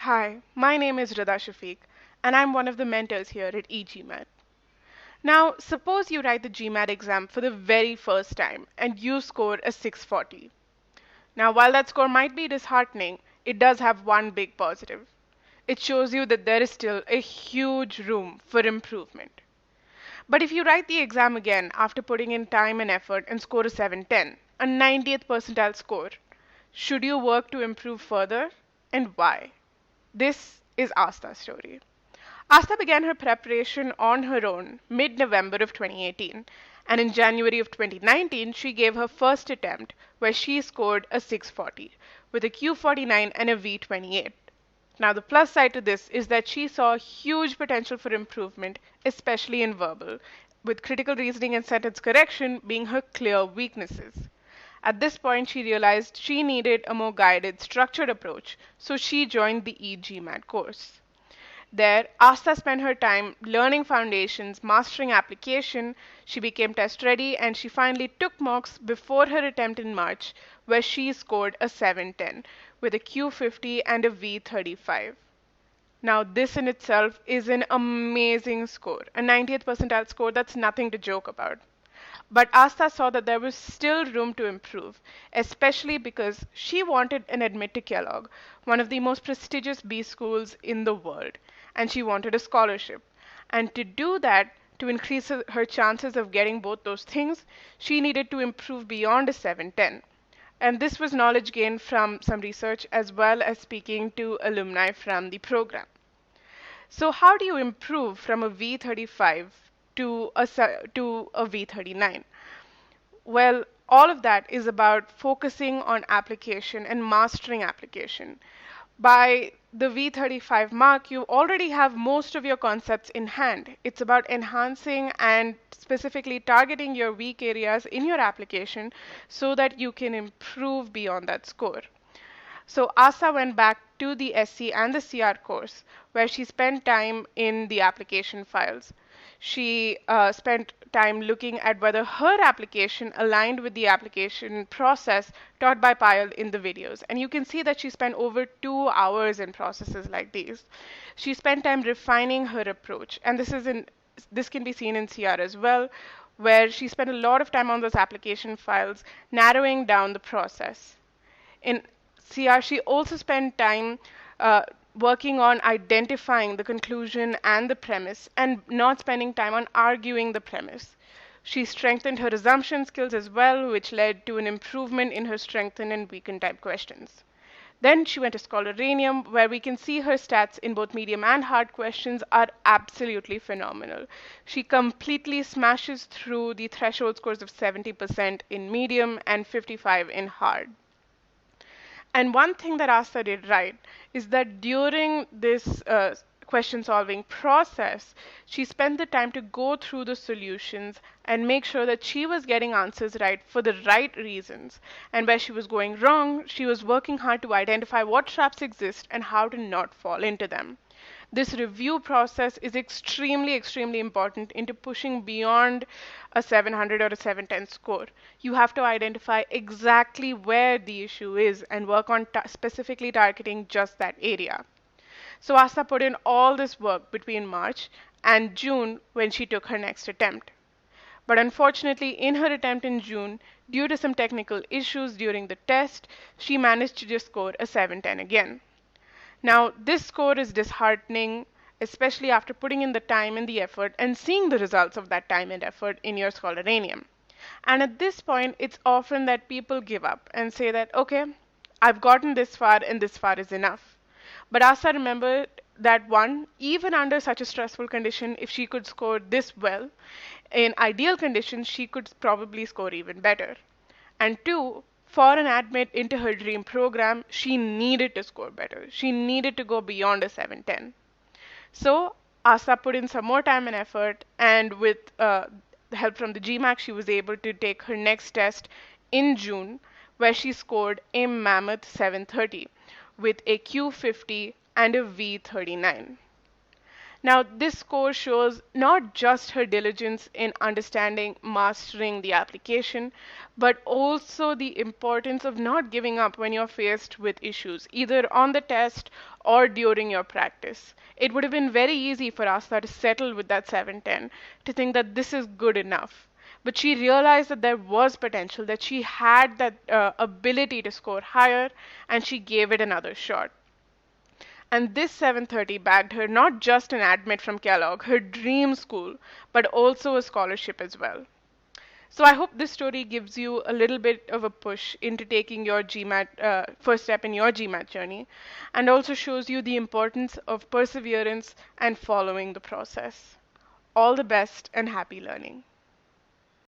Hi, my name is Rida Shafiq, and I'm one of the mentors here at e-GMAT. Now, suppose you write the GMAT exam for the very first time and you score a 640. Now, while that score might be disheartening, it does have one big positive. It shows you that there is still a huge room for improvement. But if you write the exam again after putting in time and effort and score a 710, a 90th percentile score, should you work to improve further, and why? This is Aastha's story. Aastha began her preparation on her own mid-November of 2018, and in January of 2019 she gave her first attempt where she scored a 640 with a Q49 and a V28. Now the plus side to this is that she saw huge potential for improvement, especially in verbal, with critical reasoning and sentence correction being her clear weaknesses. At this point, she realized she needed a more guided, structured approach, so she joined the e-GMAT course. There, Asta spent her time learning foundations, mastering application. She became test ready, and she finally took mocks before her attempt in March, where she scored a 710 with a Q50 and a V35. Now, this in itself is an amazing score, a 90th percentile score that's nothing to joke about. But Asta saw that there was still room to improve, especially because she wanted an admit to Kellogg, one of the most prestigious B schools in the world, and she wanted a scholarship. And to do that, to increase her chances of getting both those things, she needed to improve beyond a 710. And this was knowledge gained from some research as well as speaking to alumni from the program. So how do you improve from a V35 to a V39? Well, all of that is about focusing on application and mastering application. By the V35 mark, you already have most of your concepts in hand. It's about enhancing and specifically targeting your weak areas in your application so that you can improve beyond that score. So Asa went back to the SC and the CR course where she spent time in the application files. She spent time looking at whether her application aligned with the application process taught by Payal in the videos. And you can see that she spent over 2 hours in processes like these. She spent time refining her approach. And this can be seen in CR as well, where she spent a lot of time on those application files, narrowing down the process. In CR, she also spent time working on identifying the conclusion and the premise and not spending time on arguing the premise. She strengthened her assumption skills as well, which led to an improvement in her strengthened and weakened type questions. Then she went to Uranium, where we can see her stats in both medium and hard questions are absolutely phenomenal. She completely smashes through the threshold scores of 70% in medium and 55 in hard. And one thing that Asta did right is that during this question solving process, she spent the time to go through the solutions and make sure that she was getting answers right for the right reasons. And where she was going wrong, she was working hard to identify what traps exist and how to not fall into them. This review process is extremely important into pushing beyond a 700 or a 710 score. You have to identify exactly where the issue is and work on specifically targeting just that area. So Asta put in all this work between March and June when she took her next attempt. But unfortunately, in her attempt in June, due to some technical issues during the test, she managed to just score a 710 again. Now, this score is disheartening, especially after putting in the time and the effort and seeing the results of that time and effort in your Uranium. And at this point, it's often that people give up and say that, okay, I've gotten this far and this far is enough. But Asa remembered that one, even under such a stressful condition, if she could score this well, in ideal conditions, she could probably score even better. And two, for an admit into her dream program, she needed to score better. She needed to go beyond a 710. So Asa put in some more time and effort, and with the help from the GMAT, she was able to take her next test in June, where she scored a mammoth 730 with a Q50 and a V39. Now, this score shows not just her diligence in understanding, mastering the application, but also the importance of not giving up when you're faced with issues, either on the test or during your practice. It would have been very easy for Asta to settle with that 710, to think that this is good enough. But she realized that there was potential, that she had that ability to score higher, and she gave it another shot. And this 730 bagged her not just an admit from Kellogg, her dream school, but also a scholarship as well. So I hope this story gives you a little bit of a push into taking your GMAT, first step in your GMAT journey, and also shows you the importance of perseverance and following the process. All the best and happy learning.